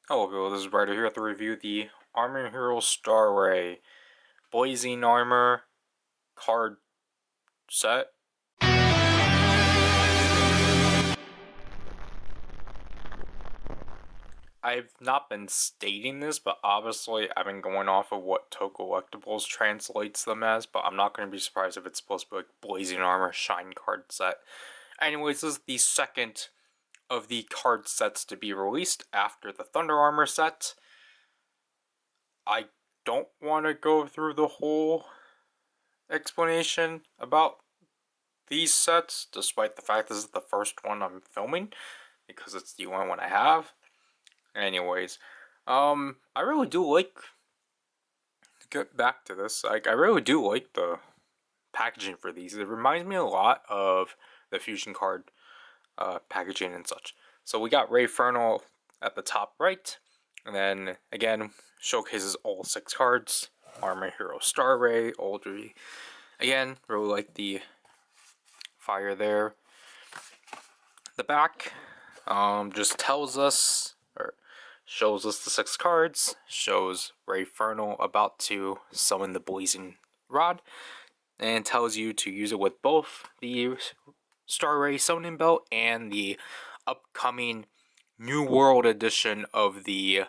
Hello people, this is Ryder here to review the Armor Hero Star Ray Blazing Armor card set. I've not been stating this, but obviously I've been going off of what Collectibles translates them as, but I'm not going to be surprised if it's supposed to be like Blazing Armor Shine card set. Anyways, this is the second of the card sets to be released after the Thunder Armor set. I don't want to go through the whole explanation about these sets, despite the fact this is the first one I'm filming, because it's the only one I have. Anyways, I really do like, to get back to this, I really do like the packaging for these. It reminds me a lot of the Fusion card packaging and such. So we got Rayfernal at the top right, and then again showcases all 6 cards. Armor Hero Star Ray, Oldry. Again, really like the fire there. The back just tells us, or shows us the 6 cards, shows Rayfernal about to summon the Blazing Rod, and tells you to use it with both the Star Ray Summoning Belt and the upcoming New World edition of the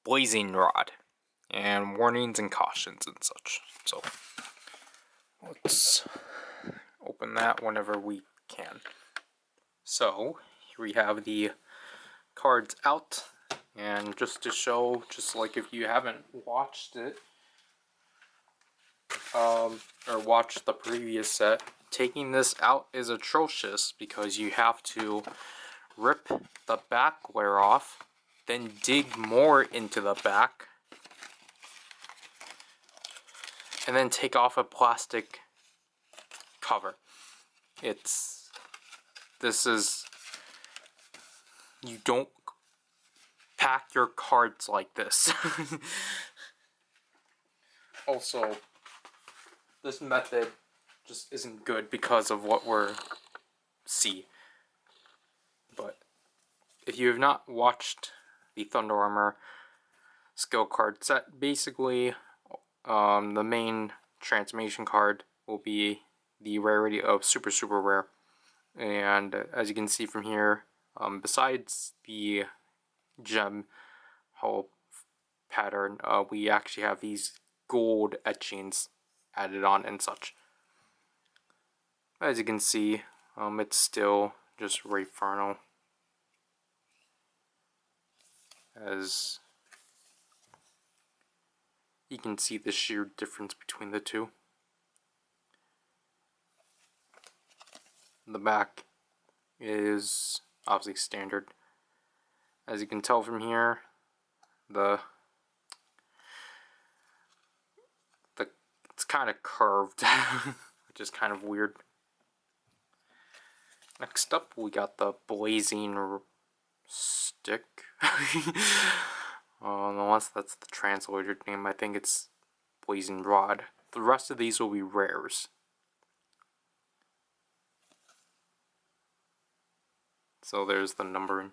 Blazing Rod, and warnings and cautions and such. So let's open that whenever we can. So here we have the cards out, and just to show, just like if you haven't watched it, or watched the previous set, taking this out is atrocious because you have to rip the back layer off, then dig more into the back, and then take off a plastic cover. You don't pack your cards like this. Also, this method just isn't good because of what we're see. But if you have not watched the Thunder Armor skill card set, basically the main transformation card will be the rarity of super rare, and as you can see from here, besides the gem hull pattern, we actually have these gold etchings added on and such. As you can see, it's still just Rayfernal, as you can see the sheer difference between the two. The back is obviously standard. As you can tell from here, it's kind of curved, which is kind of weird. Next up, we got the Blazing Stick. Unless that's the translated name, I think it's Blazing Rod. The rest of these will be rares. So there's the numbering.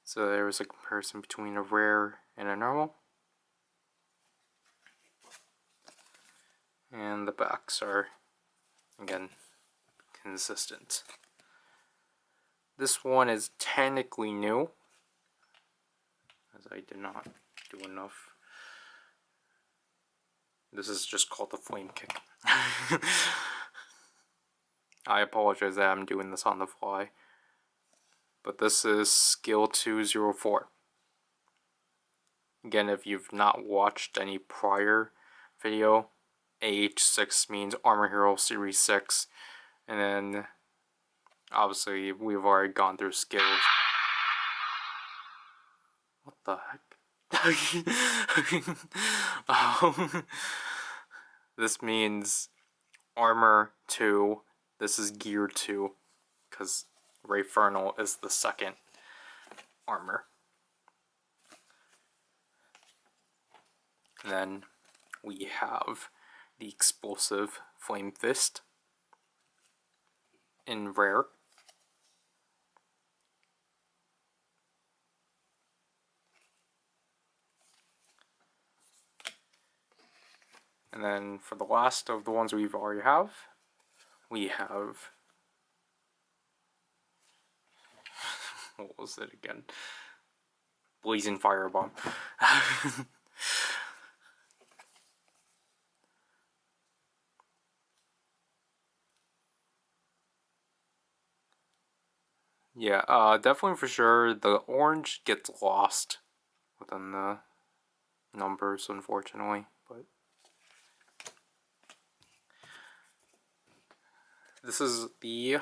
So there was a comparison between a rare and a normal. And the backs are, again, consistent. This one is technically new, as I did not do enough. This is just called the Flame Kick. I apologize that I'm doing this on the fly. But this is Skill 204. Again, if you've not watched any prior video, AH6 means Armor Hero Series 6. And then, obviously, we've already gone through skills. What the heck? This means Armor 2. This is Gear 2. Because Rayfernal is the second armor. And then we have the explosive Flame Fist. in rare. And then for the last of the ones we've already have, we have, what was it again? Blazing Firebomb. Yeah, definitely for sure the orange gets lost within the numbers, unfortunately, but this is the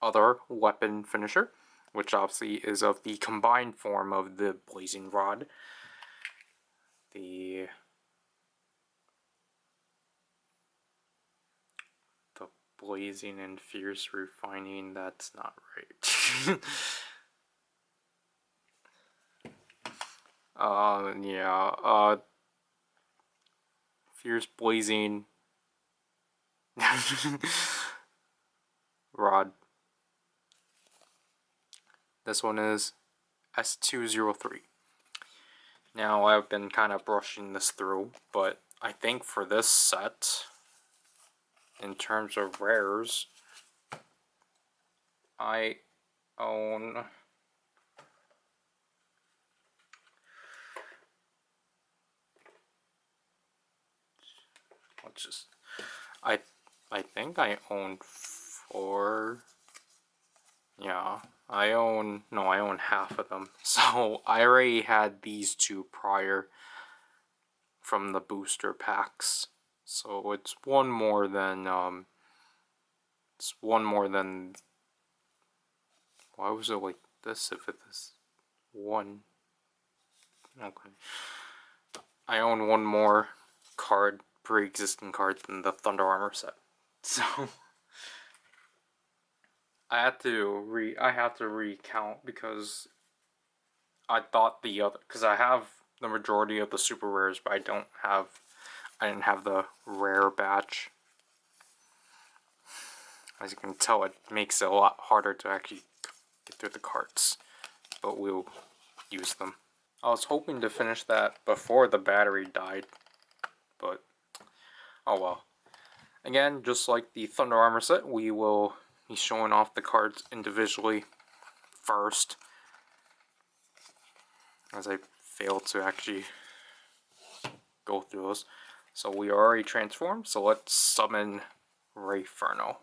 other weapon finisher, which obviously is of the combined form of the Blazing Rod. The blazing and fierce refining, that's not right. Yeah, fierce blazing rod. This one is S203. Now, I've been kind of brushing this through, but I think for this set, in terms of rares, I own I think I own 4. Yeah, I own half of them. So I already had these 2 prior from the booster packs. So it's one more than why was it like this if it is 1? Okay. I own one more card, pre-existing card than the Thunder Armor set. So I have to recount because I thought the other, because I have the majority of the super rares, but I didn't have the rare batch. As you can tell, it makes it a lot harder to actually get through the cards, but we'll use them. I was hoping to finish that before the battery died, but oh well. Again, just like the Thunder Armor set, we will be showing off the cards individually first, as I failed to actually go through those. So we are already transformed, so let's summon Rayferno.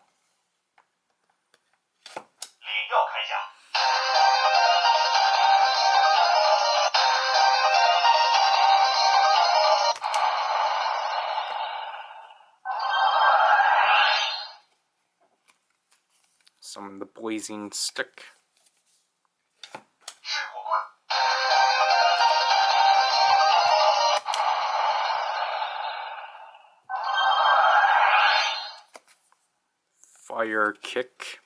Summon the Blazing Stick. Fire Kick.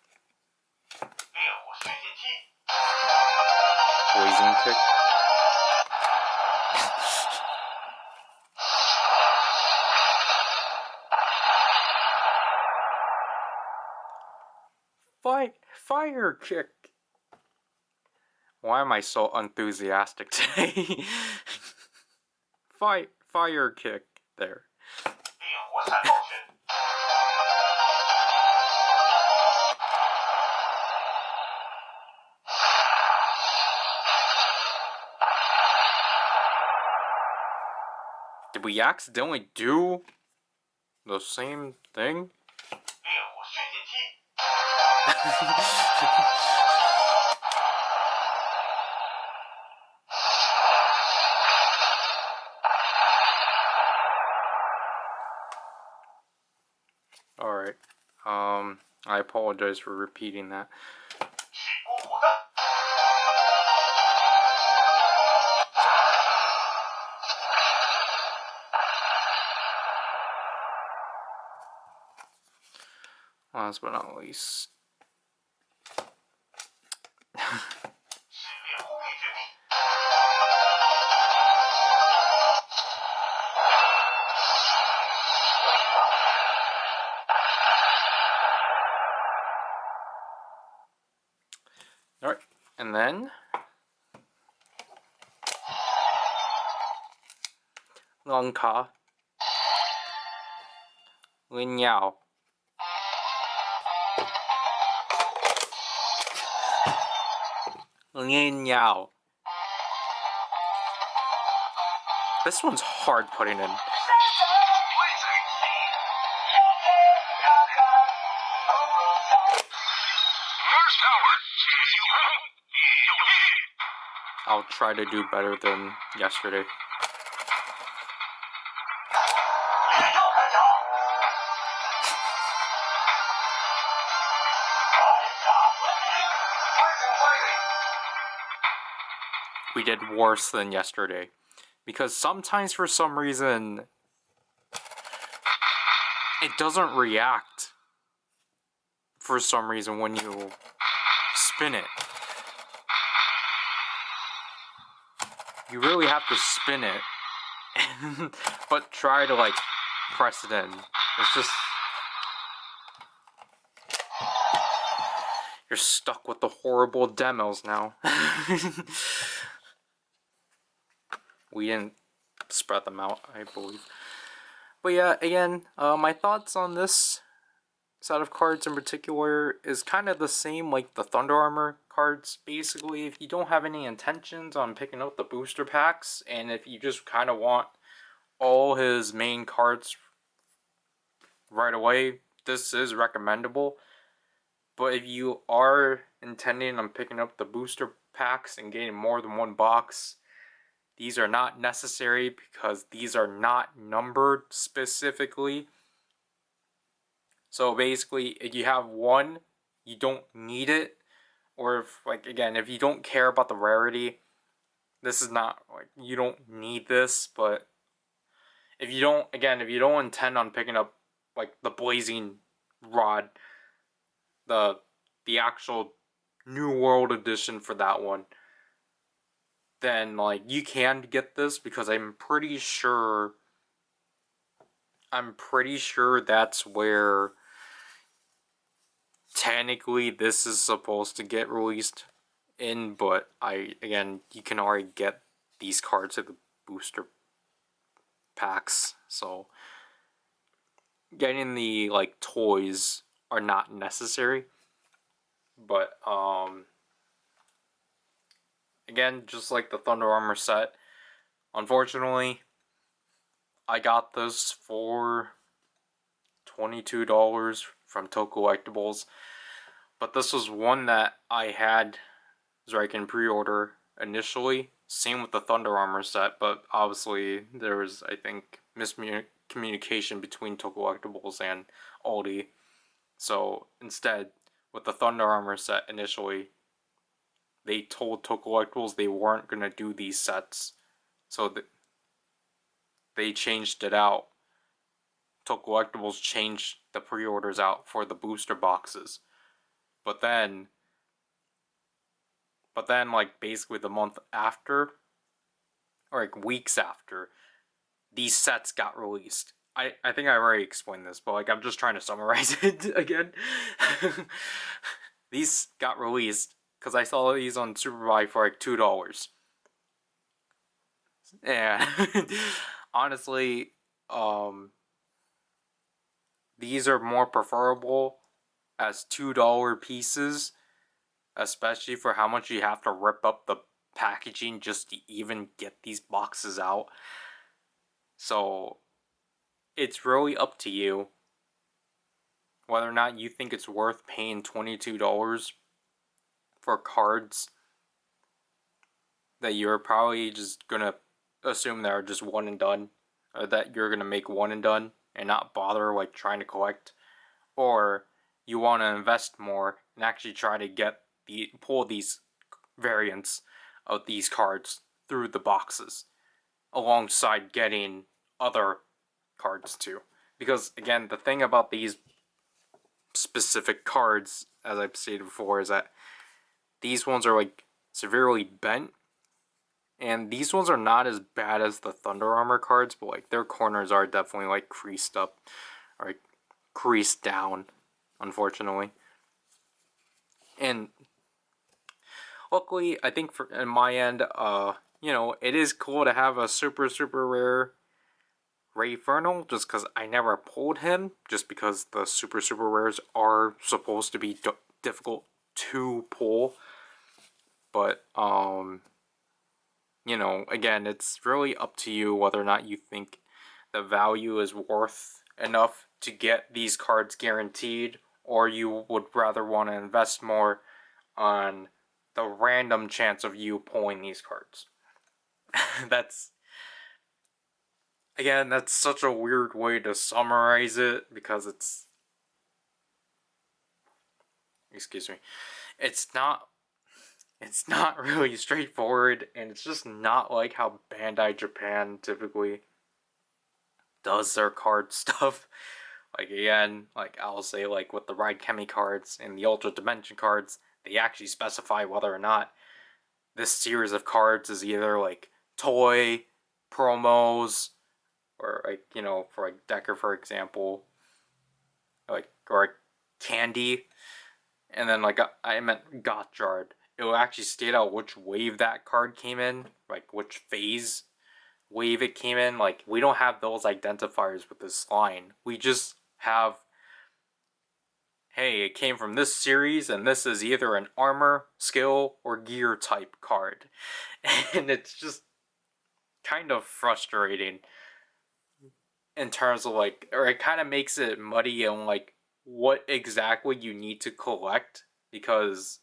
Blazing Kick. Fire Kick. Why am I so enthusiastic today? Fire Kick. There. Did we accidentally do the same thing? Alright. I apologize for repeating that. Last but not least. Alright, and then Long Ka, Lin Yao, Lin Yao. This one's hard putting in. I'll try to do better than yesterday. We did worse than yesterday. Because sometimes for some reason it doesn't react for some reason when you spin it. You really have to spin it, but try to like press it in. It's just, you're stuck with the horrible demos now. We didn't spread them out, I believe. But yeah, again, my thoughts on this set of cards in particular is kind of the same like the Thunder Armor cards. Basically, if you don't have any intentions on picking up the booster packs, and if you just kind of want all his main cards right away, this is recommendable. But if you are intending on picking up the booster packs and getting more than one box, these are not necessary because these are not numbered specifically. So basically, if you have one, you don't need it. Or if, like, again, if you don't care about the rarity, this is not, like, you don't need this. But if you don't, again, if you don't intend on picking up, like, the Blazing Rod, the actual New World Edition for that one, then, like, you can get this because I'm pretty sure that's where technically this is supposed to get released in, but again, you can already get these cards at the booster packs, so getting the like toys are not necessary. But again, just like the Thunder Armor set, unfortunately I got this for $22 from Toe Collectibles, but this was one that I had so I can pre-order initially. Same with the Thunder Armor set, but obviously there was, I think, miscommunication between Toe Collectibles and Aldi. So instead, with the Thunder Armor set initially, they told Toe Collectibles they weren't going to do these sets. So they changed it out. Toe Collectibles changed the pre-orders out for the booster boxes. But then like basically the month after, or like weeks after, these sets got released. I think I already explained this, but like I'm just trying to summarize it again. These got released because I saw these on Superbuy for like $2. And honestly, these are more preferable as $2 pieces, especially for how much you have to rip up the packaging just to even get these boxes out. So it's really up to you whether or not you think it's worth paying $22 for cards that you're probably just gonna assume that are just one and done, or that you're gonna make one and done and not bother like trying to collect, or you want to invest more and actually try to pull these variants of these cards through the boxes alongside getting other cards too. Because again, the thing about these specific cards, as I've stated before, is that these ones are like severely bent, and these ones are not as bad as the Thunder Armor cards, but like their corners are definitely like creased up or like creased down, unfortunately. And Luckily, I think in my end, it is cool to have a super super rare Rayfernal, just because I never pulled him, just because the super super rares are supposed to be difficult to pull. But again, it's really up to you whether or not you think the value is worth enough to get these cards guaranteed, or you would rather want to invest more on the random chance of you pulling these cards. that's that's such a weird way to summarize it, because excuse me, it's not really straightforward, and it's just not like how Bandai Japan typically does their card stuff. Like, again, like I'll say, like with the Ride Chemi cards and the Ultra Dimension cards, they actually specify whether or not this series of cards is either like toy, promos, or like, for like Decker, for example, like, or like candy. And then like I meant Gotchard. It will actually state out which wave that card came in, like which phase wave it came in. Like, we don't have those identifiers with this line. We just have, hey, it came from this series, and this is either an armor, skill, or gear type card. And it's just kind of frustrating in terms of like, or it kind of makes it muddy on like what exactly you need to collect, because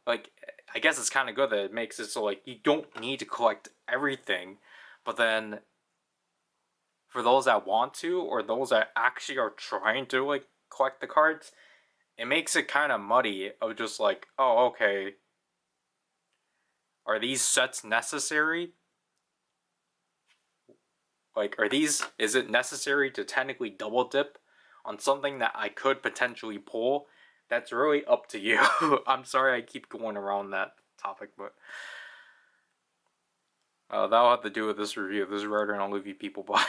like, I guess it's kind of good that it makes it so like you don't need to collect everything, but then for those that want to, or those that actually are trying to like collect the cards, it makes it kind of muddy of just like, oh, okay, are these sets necessary? Like, is it necessary to technically double dip on something that I could potentially pull? That's really up to you. I'm sorry I keep going around that topic, but that'll have to do with this review. This is Ryder, and I'll leave you people. Bye.